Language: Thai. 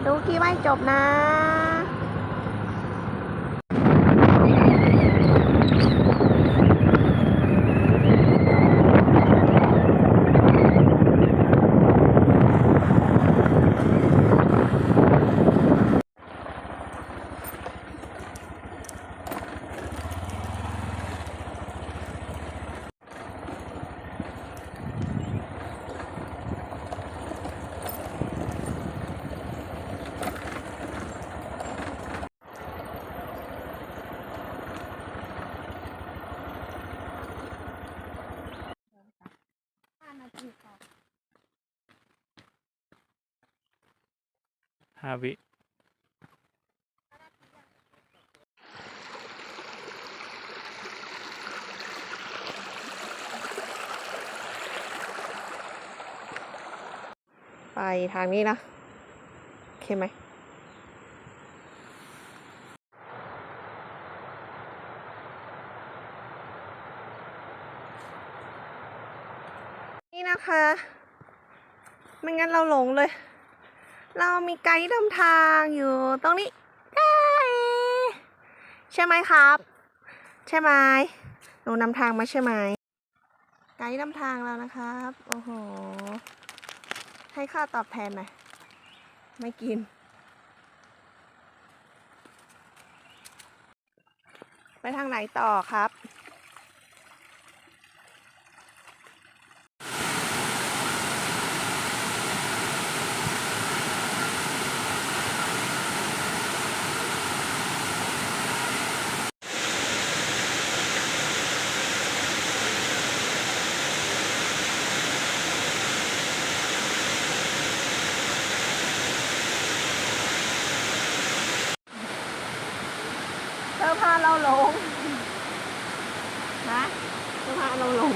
ดูคลิปให้จบนะ5 วิไปทางนี้นะโอเคไหมนี่นะคะไม่งั้นเราหลงเลยเรามีไกด์นำทางอยู่ตรงนี้ใช่ไหมครับใช่ไหมหนูนำทางมาใช่ไหมไกด์นำทางแล้วนะครับโอ้โหให้ค่าตอบแทนหน่อยไม่กินไปทางไหนต่อครับเธอพาเราหลงนะเธอพาเราหลง